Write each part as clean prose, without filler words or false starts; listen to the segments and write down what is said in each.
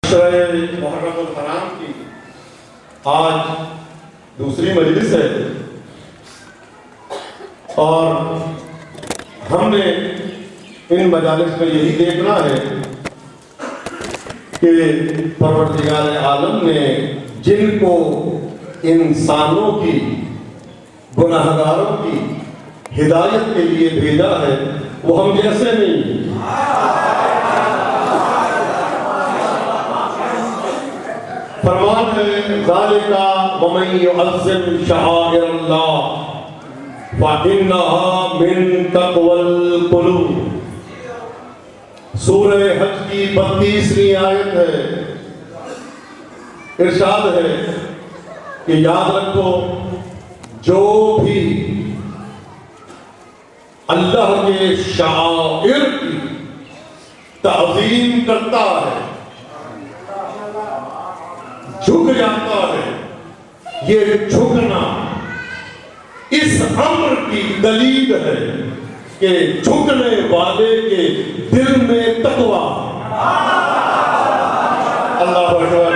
عشرہ محرم الحرام کی آج دوسری مجلس ہے اور ہم نے ان مجالس میں یہی دیکھنا ہے کہ پروردگار عالم نے جن کو انسانوں کی گناہگاروں کی ہدایت کے لیے بھیجا ہے وہ ہم جیسے نہیں ہیں۔ فرمان ہے ذالک ومن یعظم شعائر اللہ فإنها من تقوی القلوب۔ سورہ حج کی 32ویں آیت ہے، ارشاد ہے کہ یاد رکھو جو بھی اللہ کے شعائر کی تعظیم کرتا ہے، جھک جاتا ہے، یہ جھکنا اس امر کی دلیل ہے کہ جھکنے والے کے دل میں تقویٰ۔ اللہ اکبر۔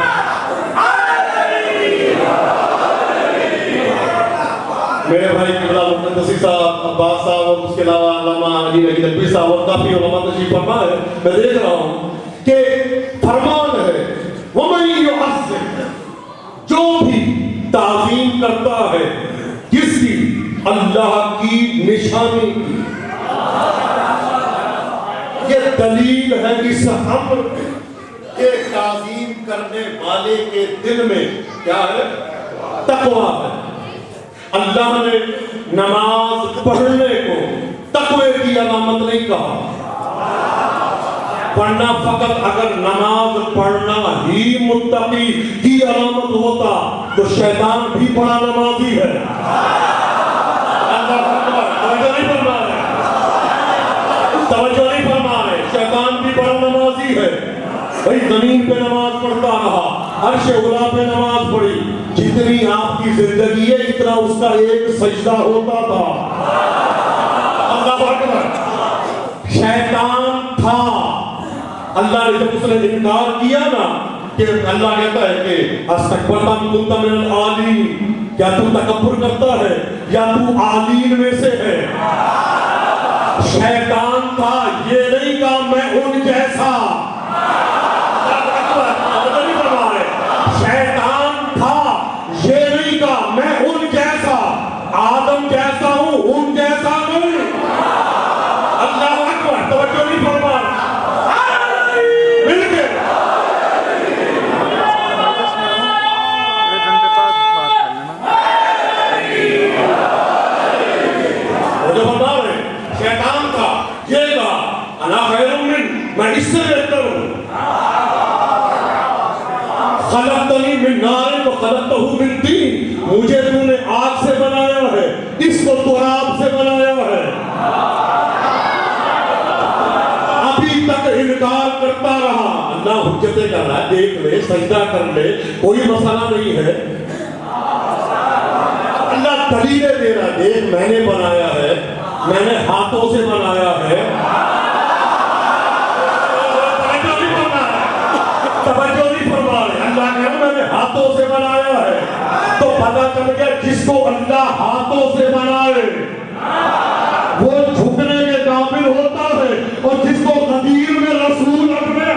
میرے بھائی قبلہ مقدسی صاحب، عباس صاحب اور اس کے علاوہ علامہ علی نقی نقوی صاحب اور کافی علماء تشریف فرما ہے، میں دیکھ رہا ہوں کہ فرمان ہے وَمَن يُعَظِّمْ، جو بھی تعظیم کرتا ہے کس کی؟ اللہ کی نشانی کی۔ یہ دلیل ہے اس امر کہ تعظیم کرنے والے کے دل میں کیا ہے؟ تقویٰ ہے۔ اللہ نے نماز پڑھنے کو تقوی کی علامت نہیں کہا، ورنہ فقط اگر نماز پڑھنا ہی متقی کی علامت ہوتا تو شیطان بھی بڑا نمازی ہے۔ توجہ نہیں فرما رہے، شیطان بھی بڑا نمازی ہے۔ بھئی زمین پہ نماز پڑھتا رہا، عرش اولا پہ نماز پڑھی، جتنی آپ کی زندگی ہے اتنا اس کا ایک سجدہ ہوتا تھا۔ اللہ اکبر۔ شیطان تھا، اللہ نے جب اس نے انکار کیا نا کہ اللہ کہتا ہے کہ استکبرت ام کنت من العالین، کیا تو تکبر کرتا ہے یا تو عالین میں سے ہے؟ شیطان تھا، یہ نہیں کہا میں ان جیسا۔ شیطان تھا، یہ نہیں کہا میں ان جیسا، آدم جیسا ہوں ان جیسا نہیں۔ اللہ اکبر۔ توجہ نہیں فرما مل کے جو بتا رہے شیطان تھا، یہ کہا انا خیر من، میں اس سے بہتر ہوں، خلقتنی من نار وخلقتہ من طین، مجھے تو نے آگ سے بنایا ہے، اس کو تراب سے بنایا ہے۔ ابھی تک انکار کرتا رہا، اللہ حجتیں کر رہا ہے، دیکھ لے سجدہ کر لے، کوئی مسئلہ نہیں ہے۔ اللہ دلیلیں دے رہا، دیکھ میں نے بنایا ہے، میں نے ہاتھوں سے بنایا ہے۔ توجہ نہیں فرما رہے، اللہ نے میں نے ہاتھوں سے بنایا ہے، تو پتہ چل گیا جس کو اللہ ہاتھوں سے بنائے وہ جھکنے کے قابل ہوتا ہے، اور جس کو قدیر میں رسول اپنے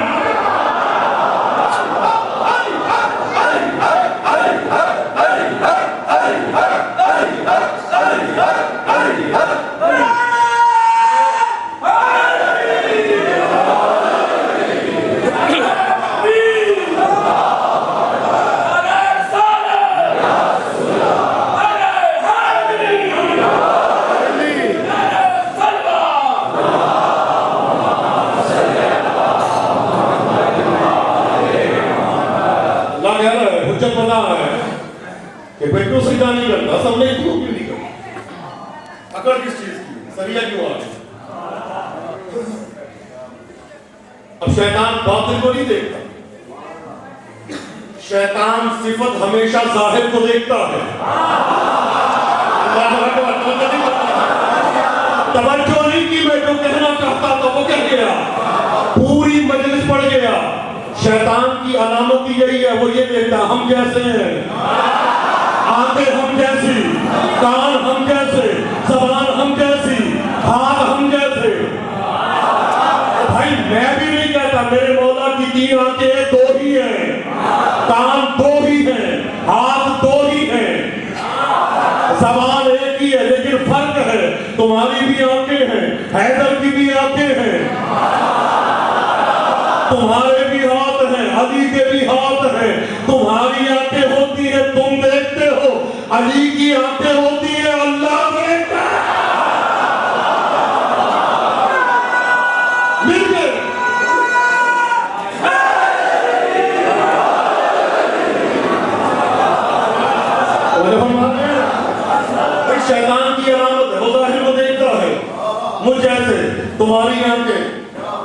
کہ بھئی کیوں سجدہ نہیں کرتا، سب نے کیوں نہیں کرتا، اکڑ کس چیز کی، سریعہ کیوں آ گئی؟ اب شیطان باطل کو نہیں دیکھتا، شیطان صفت ہمیشہ ظاہر کو دیکھتا ہے۔ توجہ نہیں کی، میں جو کہنا چاہتا تھا وہ کہہ گیا، پوری مجلس پڑھ گیا۔ شیطان کی علامت ہی یہی ہے، وہ یہ دیکھتا ہم کیسے ہیں، آنکھیں ہم جیسی، کان ہم جیسے، زبان ہم جیسی، ہاتھ ہم جیسے۔ بھائی میں بھی نہیں کہتا، میرے مولا کی 3 آنکھیں 2 ہی ہیں، کان 2 ہی ہیں، ہاتھ 2 ہی ہیں، زبان ایک ہی ہے، لیکن فرق ہے، تمہاری بھی آنکھیں ہیں، حیدر کی بھی آنکھیں ہیں، تمہارے بھی ہاتھ ہیں، علی کے بھی ہاتھ ہیں، تمہاری آنکھیں ہوتی ہیں تم دیکھتے ہو، علی کی آنکھیں ہوتی ہیں اللہ دیکھتا ہے۔ مل گئے شیطان کی علامت ہے، وہ ظاہر کو دیکھتا ہے مجھ جیسے، تمہاری آنکھیں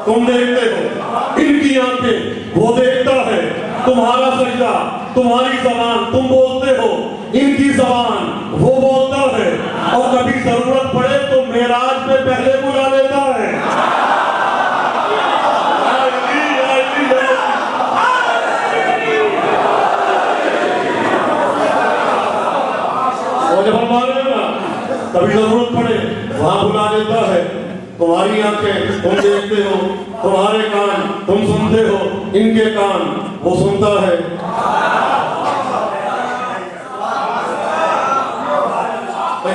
تم دیکھتے ہو، ان کی آنکھیں وہ دیکھتا ہے، تمہارا سجدہ، تمہاری زبان تم بولتے ہو، ان کی زبان وہ بولتا ہے، اور کبھی ضرورت پڑے تو معراج میں پہلے بلا لیتا ہے۔ اور جب ہم آ رہے ہیں نا، کبھی ضرورت پڑے وہاں بلا لیتا ہے۔ تمہاری آنکھیں تم دیکھتے ہو، تمہارے کان تم سنتے ہو، ان کے کان وہ سنتا ہے۔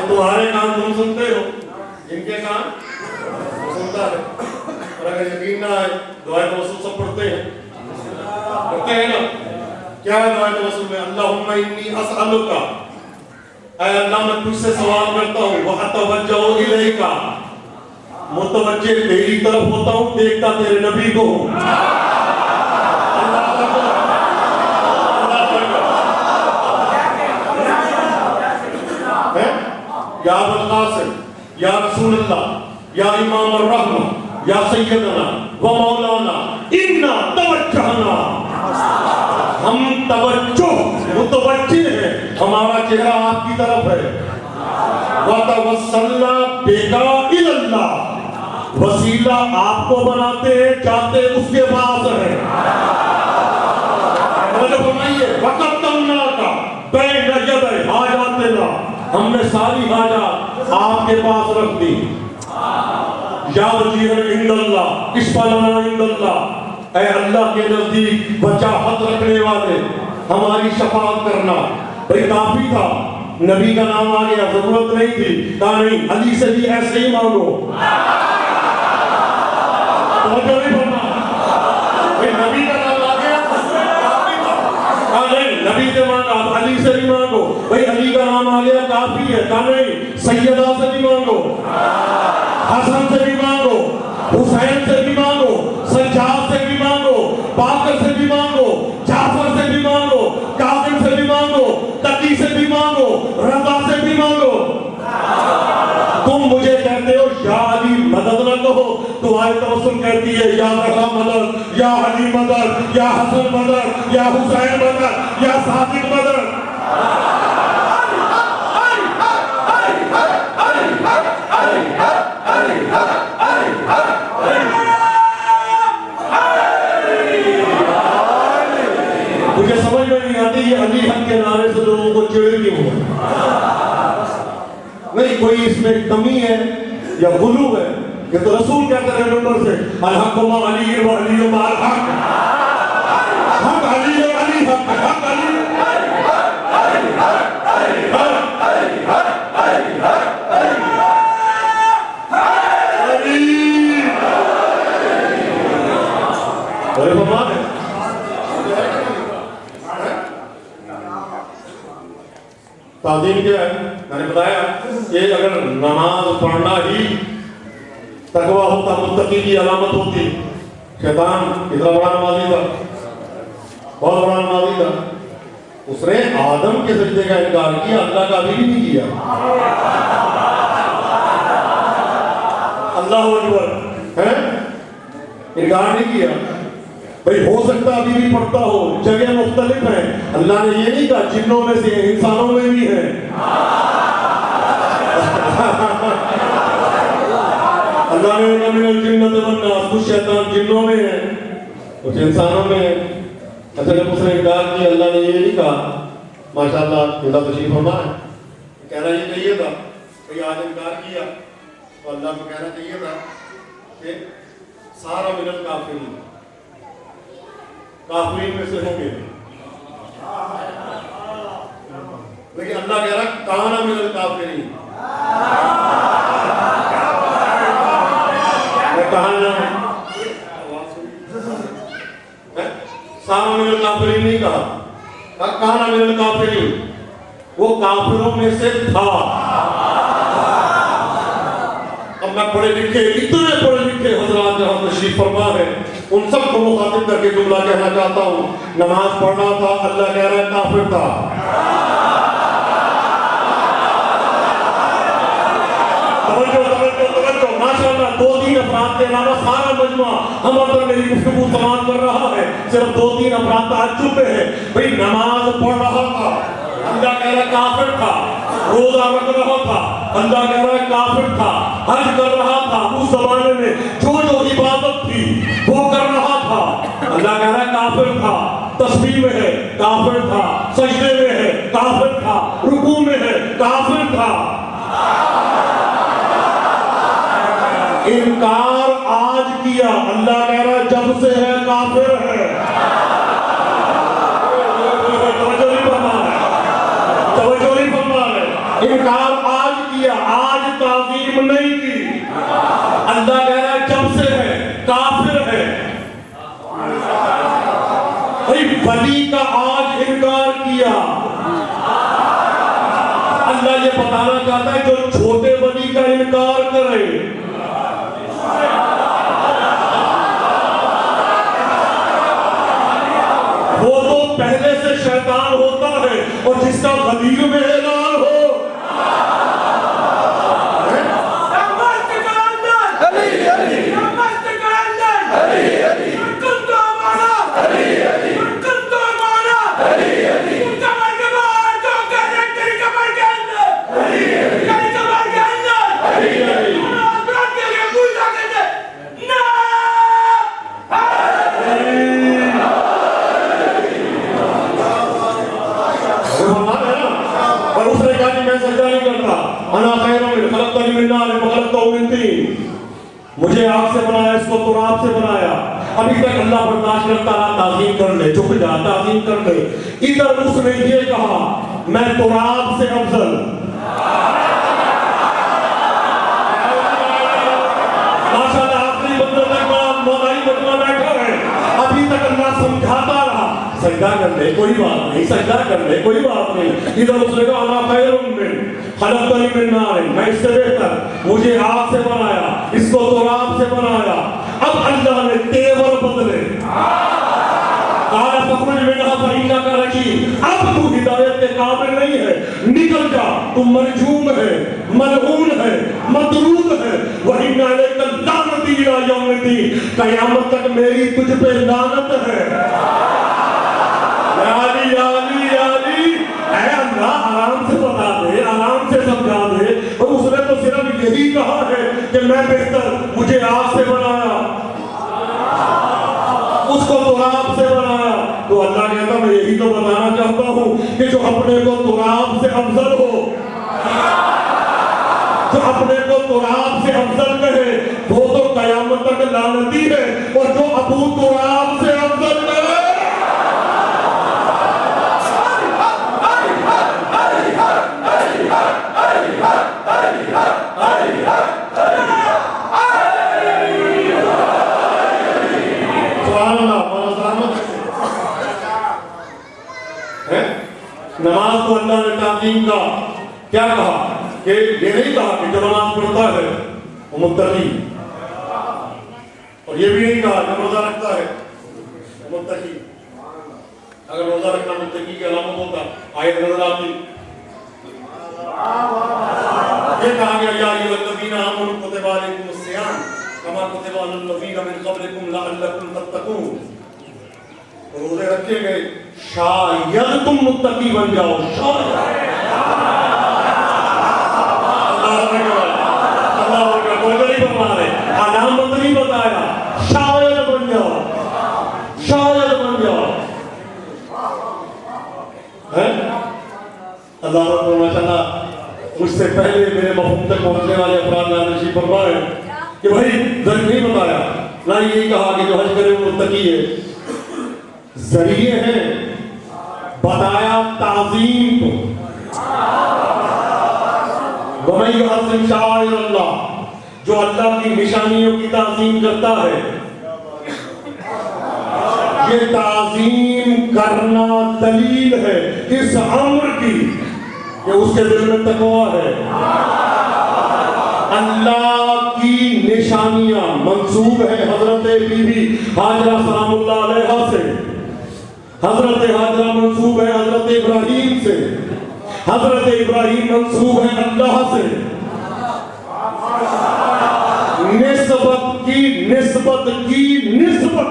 تمہارے کان تم سنتے ہو، ان کے کان وہ سنتا ہے۔ اور اگر یقین نہ آئے دعائے توسل سب پڑھتے ہیں، پڑھتے ہیں نا؟ کیا ہے دعائے توسل میں؟ اللہم انی اسألک، اے اللہ میں تجھ سے سوال کرتا ہوں، وَأَتَوَجَّهُ إِلَيْكَ، متوجہ تیری طرف ہوتا ہوں، دیکھتا تیرے نبی کو ہوں۔ یا ابو القاسم، یا رسول اللہ، یا امام الرحمہ، یا سیدنا و مولانا انا توجہنا، ہم توجہ متوجہ ہیں، ہمارا چہرہ آپ کی طرف ہے۔ وَتَوَسَّلْنَا بِكَ إِلَى اللَّهِ، وسیلہ آپ کو بناتے ہیں، چاہتے اس کے پاس ہے۔ وَقَدَّمْنَاكَ بَيْنَ يَدَيْ حَاجَاتِنَا، ہم نے ساری حاجات آپ کے پاس رکھ دی۔ یا وجیہ عند اللہ اشفع لنا عند اللہ، اے اللہ کے نزدیک وجاہت رکھنے والے ہماری شفاعت کرنا۔ بھئی کافی تھا، نبی کا نام آ گیا، ضرورت نہیں تھی، کہا نہیں علی سے بھی ایسے ہی مانگو۔ توجہ نہیں پڑھنا، بھئی نبی کا نام آ گیا، کافی تھا، کہا نہیں نبی سے مانگا، علی سے بھی مانگو۔ بھئی علی کا نام آ گیا کافی ہے، کہا نہیں سیدہ سے بھی مانگو، حسن سے بھی مانگو، حسین سے بھی مانگو، سجاد سے بھی مانگو، باقر سے بھی مانگو، جعفر سے بھی مانگو، کاظم سے بھی مانگو، تقی سے بھی مانگو، رضا سے بھی مانگو۔ تم مجھے کہتے ہو یا علی مدد نہ کہو، دعائے توسل کہتی ہے یا رضا مدد، یا علی مدد، یا حسن مدد، یا حسین مدد، یا صادق مدد۔ مجھے سمجھ میں نہیں آتی یہ علی حق کے نعرے سے لوگوں کو چڑ کیوں ہے؟ نہیں کوئی اس میں کمی ہے یا غلو ہے؟ یہ تو رسول کہتے ہیں نمبر سے الحق ما علی و علی ما الحق، حق علی و علی حق، حق علی تعظیم کیا ہے؟ میں نے بتایا کہ اگر نماز پڑھنا ہی تقویٰ ہوتا، متقی کی علامت ہوتی، شیطان اتنا بڑا نمازی تھا، بہت بڑا نمازی تھا، اس نے آدم کے سجدے کا انکار کیا، اللہ کا ابھی بھی نہیں کیا۔ اللہ اکبر ہے، انکار نہیں کیا۔ بھئی ہو سکتا ابھی بھی پڑھتا ہو، جگہ مختلف ہیں، اللہ نے یہ نہیں کہا جنوں میں سے انسانوں میں بھی ہیں۔ اللہ نے کہا من الجنۃ والناس، کچھ شیطان جنوں میں ہیں کچھ انسانوں میں ہیں۔ اچھا جب اس نے انکار کیا اللہ نے یہ نہیں کہا ماشاءاللہ اللہ تشریف فرما ہے، کہنا یہ چاہیے تھا کہ آج انکار کیا تو اللہ کو کہنا چاہیے تھا کہ سارا من الکافرین، کافرین میں سے ہوں گے، لیکن اللہ کہہ رہا کانا من الکافرین، کہانا سارا من الکافرین نہیں کہا، کانا من الکافرین، وہ کافروں میں سے تھا۔ اب میں پڑھے لکھے اتنے پڑھے لکھے حضرات جہاں تشریف فرما ہے ان سب کو مخاطب کر کے جملہ کہنا چاہتا ہوں، نماز پڑھنا تھا اللہ کہہ رہا ہے کافر تھا۔ توجہ ماشاءاللہ، دو تین افراد کے علاوہ سارا مجمع ہم اندر میری گفتگو تمام کر رہا ہے، صرف دو تین افراد تعجب پہ ہے، بھئی نماز پڑھ رہا تھا اللہ کہہ رہا ہے کافر تھا، روزہ رکھ رہا تھا اللہ کہہ رہا ہے کافر تھا، حج کر رہا تھا، اس زمانے میں جو جو عبادت تھی وہ کر رہا تھا اللہ کہہ رہا ہے کافر تھا، تسبیح میں ہے کافر تھا، سجدے میں ہے کافر تھا، رکوع میں ہے کافر تھا۔ انکار آج کیا اللہ کہہ رہا ہے جب سے ہے کافر ہے۔ توجہ نہیں فرما رہے، انکار آج کیا، آج تعظیم نہیں کی، اللہ کہہ رہا ہے جب سے ہے کافر ہے۔ ولی کا آج انکار کیا، اللہ یہ بتانا چاہتا ہے جو چھوٹے ولی کا انکار کرے وہ تو پہلے سے شیطان ہوتا ہے، اور جس کا غدیر میں اعلان ہو مجھے آگ سے بنایا اس کو تراب سے بنایا، ابھی تک اللہ برداشت کرتا رہا تعظیم کر لے، جھک جا تعظیم کر لے، ادھر اس نے یہ کہا میں تراب سے افضل، ماشاءاللہ آخری بندے تک مولائی مجمع بیٹھا ہے، ابھی تک اللہ سمجھاتا رہا سجدہ کر لے کوئی بات نہیں، سجدہ کر لے کوئی بات نہیں، ادھر اس نے کہا انا خیر من خلقتنی من نار، میں اس سے بہتر، مجھے آگ سے بنایا اس کو تراب سے بنایا۔ اب اللہ نے تیور بدلے، قال فاخرج منها فإنك رجيم، اب تو ہدایت کے قابل نہیں ہے، نکل جا، تو مرجوم ہے، ملعون ہے، مطرود ہے، وَإِنَّ عَلَيْكَ اللَّعْنَةَ إِلَىٰ يَوْمِ الدِّينِ، قیامت تک میری تجھ پہ لعنت ہے۔ یا علی یا علی یا علی، اے اللہ آرام سے بتا دے، آرام سے سمجھا دے، اور اس نے تو صرف یہی کہا ہے کہ میں بہتر، مجھے آگ سے بنایا اس کو تراب سے بنایا، تو اللہ کہتا میں یہی تو بتانا چاہتا ہوں کہ جو اپنے کو تراب سے افضل ہو، جو اپنے کو تراب سے افضل کہے وہ تو قیامت تک لعنتی ہے، اور جو ابو تراب سے افضل کہے نماز کو اللہ نے تعظیم کا کیا کہا کہ یہ نہیں کہا کہ جو نماز پڑھتا ہے وہ متقی، اور یہ بھی نہیں کہا جو روزہ رکھتا ہے وہ متقی۔ اگر روزہ رکھنا متقی کی علامت ہوتا آیت نظر آتی، یہ کہا گیا یا ایھا الذین آمنوا کتب علیکم الصیام کما کتب علی الذین من قبلکم لعلکم تتقون، روزے رکھے گئے شاید تم متقی بن جاؤ، شاید۔ اللہ اکبر، کوئی نہیں بتا رہے، علامت نہیں بتایا، شاید بن جاؤ، شاید بن جاؤ۔ اللہ رب ماشاءاللہ مجھ سے پہلے میرے مفہوم تک پہنچنے والے افراد نے تشریف فرمائے کہ بھائی ذریعہ نہیں بتایا، نہ یہی کہا کہ جو حج کرے وہ متقی ہے، ذریعے ہیں بتایا تعظیم کو۔ وَمَن يُعَظِّمْ شَعَائِرَ اللَّهِ، جو اللہ کی نشانیوں کی تعظیم کرتا ہے، یہ تعظیم کرنا دلیل ہے اس امر کی کہ اس کے دل میں تقویٰ ہے۔ اللہ کی نشانیاں منسوب ہے حضرت بی بی ہاجرہ سلام اللہ علیہا سے، حضرت ہاجرہ منسوب ہے حضرت ابراہیم سے، حضرت ابراہیم منسوب ہے اللہ سے۔ نسبت کی نسبت کی نسبت،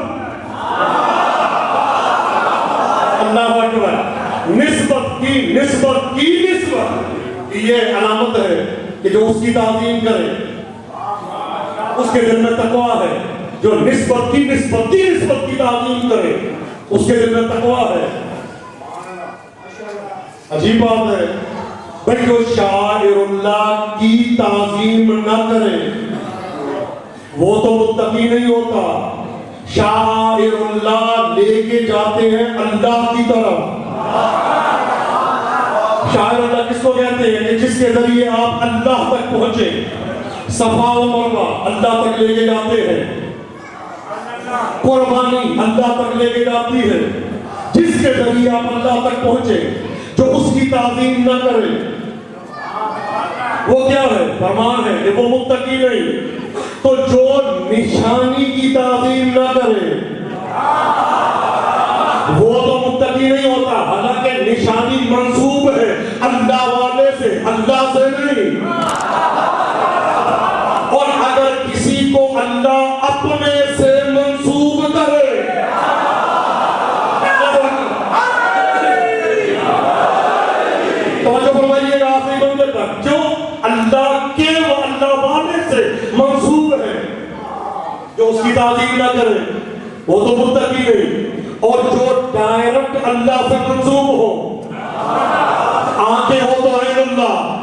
اللہ اکبر، نسبت کی نسبت کی نسبت، یہ علامت ہے کہ جو اس کی تعظیم کرے اس کے دل میں تقویٰ ہے، جو نسبت کی نسبت کی نسبت کی تعظیم کرے اس کے دل میں تقویٰ ہے۔ عجیب بات ہے بھئی جو شاعر اللہ کی تعظیم نہ کرے وہ تو متقی نہیں ہوتا۔ شاعر اللہ لے کے جاتے ہیں اللہ کی طرف۔ شاعر اللہ کس کو کہتے ہیں کہ جس کے ذریعے آپ اللہ تک پہنچے، صفا و مروہ اللہ تک لے کے جاتے ہیں، قربانی اللہ تک لے کے جاتی ہے۔ جس کے ذریعے آپ اللہ تک پہنچے، جو اس کی تعظیم نہ کرے وہ کیا ہے؟ فرمان ہے کہ وہ متقی نہیں۔ تو جو نشانی کی تعظیم نہ کرے وہ تو متقی نہیں ہوتا، حالانکہ نشانی منسوب ہے اللہ والے سے، اللہ سے نہیں۔ اور اگر کسی کو اللہ اپنے سے منسوب کرے توجہ فرمائیے گا آخری بندے تک، جو اللہ کے و اللہ والے سے منسوب ہے، جو اس کی تعظیم نہ کرے وہ تو متقی نہیں۔ اور جو ڈائریکٹ اللہ سے منسوب ہو، آنکھیں ہو تو عین اللہ،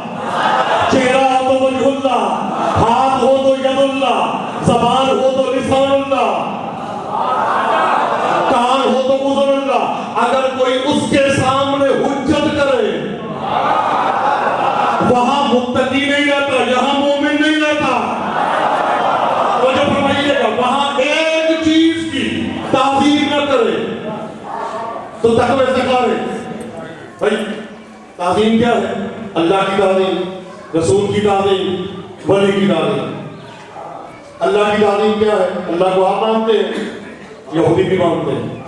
چہرہ ہو تو وجہ اللہ، ہاتھ ہو تو ید اللہ، زبان ہو تو لسان اللہ، کان ہو تو اذن اللہ، اگر کوئی اس کے سامنے حجت کرے وہاں متقی نہیں رہتا، یہاں مومن نہیں رہتا۔ تو جو فرمائیے گا وہاں ایک چیز کی تعظیم نہ کرے تو تقوی سے خارج۔ بھائی تعظیم کیا ہے؟ اللہ کی تعظیم، رسول کی تعظیم، ولی کی تعظیم۔ اللہ کی تعظیم کیا ہے؟ اللہ کو آپ مانتے ہیں، یہودی بھی مانتے ہیں،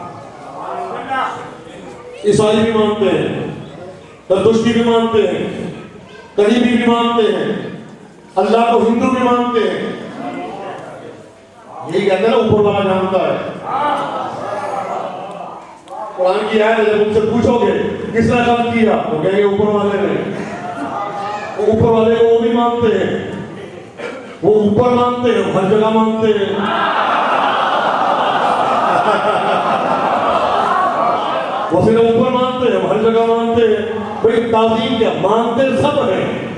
عیسائی بھی مانتے ہیں، زرتشتی بھی مانتے ہیں، قریبی بھی مانتے ہیں، اللہ کو ہندو بھی مانتے ہیں۔ یہی کہتے ہیں نا اوپر والا جانتا ہے۔ قرآن کی آیت ہے، جب ان سے پوچھو گے کس نے خلق کیا تو کہیں گے اوپر والے نے۔ اوپر والے کو وہ بھی مانتے ہیں، وہ اوپر مانتے ہیں، ہر جگہ مانتے ہیں۔ وہ صرف اوپر مانتے ہیں، ہر جگہ مانتے ہیں۔ بھئی تعظیم کیا؟ مانتے سب ہیں۔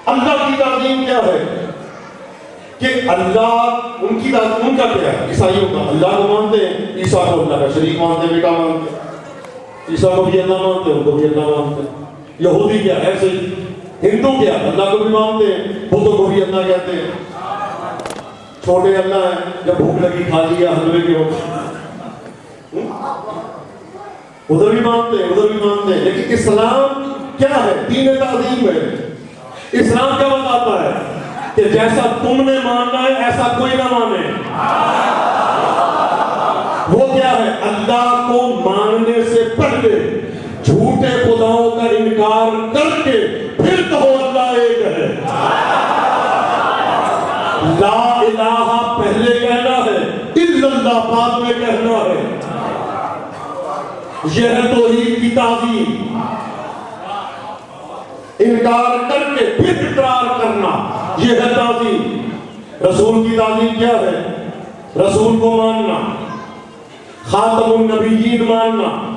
اللہ کی تعظیم کیا ہے؟ کہ اللہ ان کی تعظیم، ان کا کیا ہے؟ عیسائیوں کا اللہ کو مانتے ہیں، عیسیٰ کو اللہ کا شریک مانتے ہیں، بیٹا مانتے ہیں، عیسیٰ کو بھی اللہ مانتے ہیں، ان کو بھی اللہ مانتے ہیں۔ یہودی کیا ایسے ہی، ہندو کیا اللہ کو بھی مانتے ہیں، بتوں کو بھی اللہ کہتے ہیں، چھوٹے اللہ ہیں، جب بھوک لگی کھا لیا حلوے کے وقت، ادھر بھی مانتے ہیں، ادھر بھی مانتے ہیں۔ لیکن اسلام کیا ہے؟ دین تعظیم ہے۔ اسلام کیا بتاتا ہے؟ کہ جیسا تم نے ماننا ہے ایسا کوئی نہ مانے۔ وہ کیا ہے؟ اللہ کو ماننے سے پہلے جھوٹے خداؤں کا انکار کر کے پھر کہو اللہ ایک ہے۔ لا الہ پہلے کہنا ہے، الا اللہ بعد میں کہنا ہے۔ یہ ہے توحید کی تعظیم۔ انکار کر کے پھر اقرار کرنا، یہ ہے تعظیم۔ رسول کی تعظیم کیا ہے؟ رسول کو ماننا، خاتم النبیین ماننا،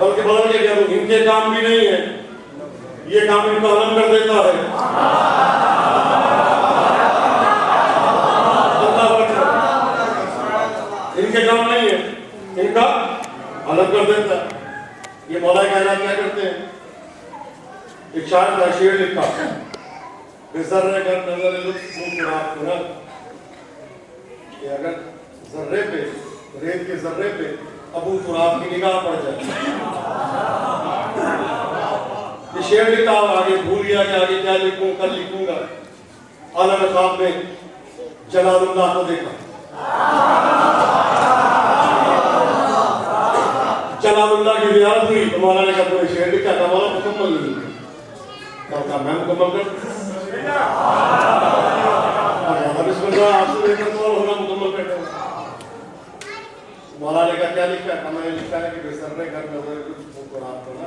بلکہ بدل کے کہہ دوں ان کے کام بھی نہیں ہے، یہ کام ان کا علم کر دیتا ہے۔ ان کے کام نہیں ہے، ان کا علم کر دیتا ہے۔ یہ مولا کائنات کیا کرتے ہیں؟ ایک شاعر کا شعر لکھا، بِذَرِّ کر نظر لطف مراق کنر، کہ اگر ذرے پہ، ریت کے ذرے پہ ابو تراب کی نگاہ پڑ جائے، یہ شعر لکھا اور آگے بھول گیا کہ آگے کیا لکھوں، کل لکھوں گا۔ عالم خواب میں جلال اللہ کو دیکھا، جلال اللہ کی زیارت ہوئی تو مولا نے کہا کوئی شعر لکھا تھا، مولا مکمل نہیں کہا میں مکمل کر بسم اللہ آپ سے دیکھا تو ہونا مکمل کر دیں۔ مولا نے کہا کیا لکھا ہے؟ میں نے لکھا ہے کہ بسر گھر نظر کچھ قرآن پڑھا